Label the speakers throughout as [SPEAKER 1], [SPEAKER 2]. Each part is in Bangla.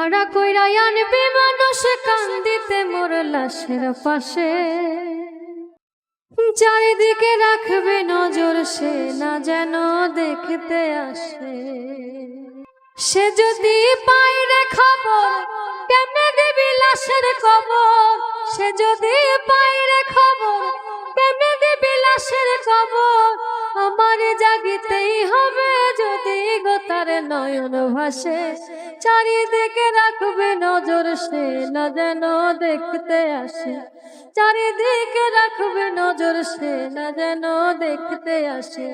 [SPEAKER 1] ভাড়া কইরা আনবে মানুষ কান্দিতে মোর লাশের পাশে, চারিদিকে রাখবে নজর সে না যেন দেখতে আসে। সে যদি পায় রে খবর কেমনে দেবি লাশের খবর, সে যদি পায় রে খবর কেমনে দেবি লাশের খবর। আমার জাগিতেই হবে যদি গোতার নয়ন ভাসে, চারিদিকে রাখবে নজর সে না যেন দেখতে আসে। চারিদিকে রাখবে নজর সে না যেন দেখতে আসে।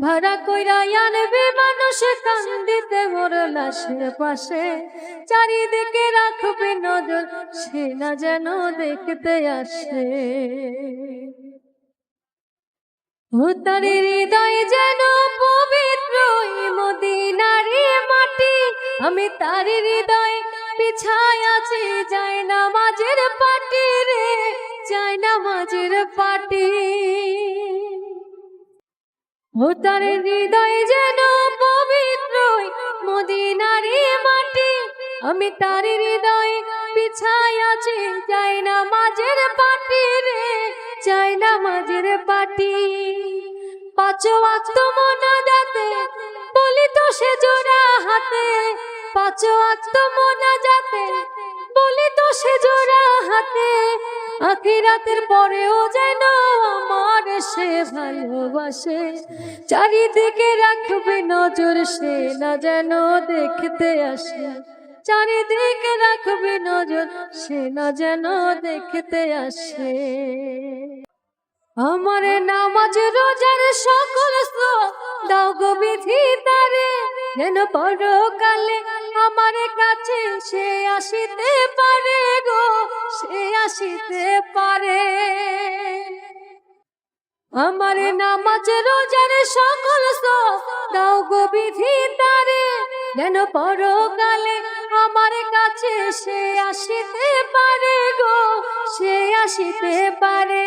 [SPEAKER 1] ভাড়া কইরা আনবে মানুষ কান্দিতে মোর লাশের পাশে, চারিদিকে রাখবে নজর সে না যেন দেখতে আসে। ও তার হৃদয় যেন পবিত্র মদিনার মাটি, আমি তার হৃদয় পিছায় আছি যাই নামাজের পাটি রে, যাই নামাজের পাটি। ও তার হৃদয় যেন পবিত্র মদিনার মাটি, আমি তার হৃদয় পিছায় আছি যাই নামাজের পাটি রে, যাই নামাজের পাটি। পাঁচ ওয়াক্ত মোনাজাতে বলি তো সে জোড়া হাতে, পাঁচ ওয়াক্ত মোনাজাতে বলি তো সে জোড়া হাতে। আখিরাতের পরেও যেন আমার সে ভালোবাসে, চারিদিকে রাখবে নজর সে না যেন দেখতে আসে। চারিদিকে রাখবে নজর সে না যেন দেখতে আসে। আমার নামাজ রোজার সকল দাও গো বিধি তারে, যেন পরকালে আমার কাছে সে আসিতে পারে গো, সে আসিতে পারে। আমার নামাজ রোজার সকল দাও গো বিধি তারে, যেন পরকালে আমার কাছে সে আসিতে পারে গো, সে আসিতে পারে।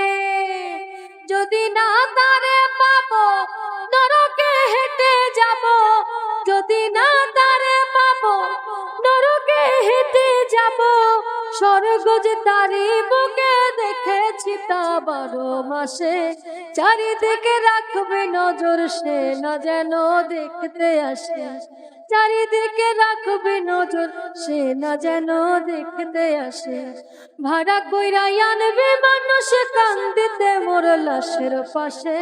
[SPEAKER 1] যদি না তারে পাবো নরকে হেঁটে যাব, যদি না তারে পাবো নরকে হেঁটে যাব। স্বর্গ যে তারি বুকে দেখেছি তা 12 মাসে, চারিদিকে রাখবে নজর সে না যেন দেখতে আসে। চারিদিকে রাখবে নজর সে না যেন দেখতে আসে। ভাড়া কইরা আনবে মানুষ কান্দিতে মোর লাশের পাশে,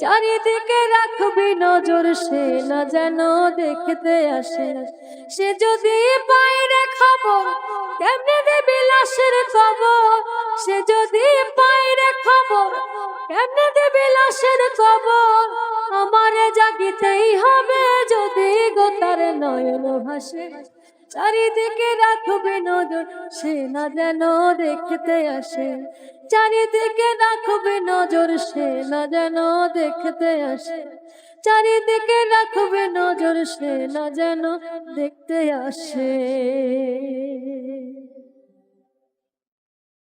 [SPEAKER 1] চারিদিকে রাখবে নজর সে না যেন দেখতে আসে। সে যদি পায় রে খবর কেমনে দেবে লাশের খবর, সে যদি পায় রে খবর কেমনে দেবে লাশের খবর। আমার জাগিতেই হবে যদি গোতার নয়ন ভাসে, চারিদিকে রাখবে নজর সে না যেন দেখতে আসে। চারিদিকে রাখবে নজর সে না যেন দেখতে আসে। চারিদিকে রাখবে নজর সে না যেন দেখতে আসে।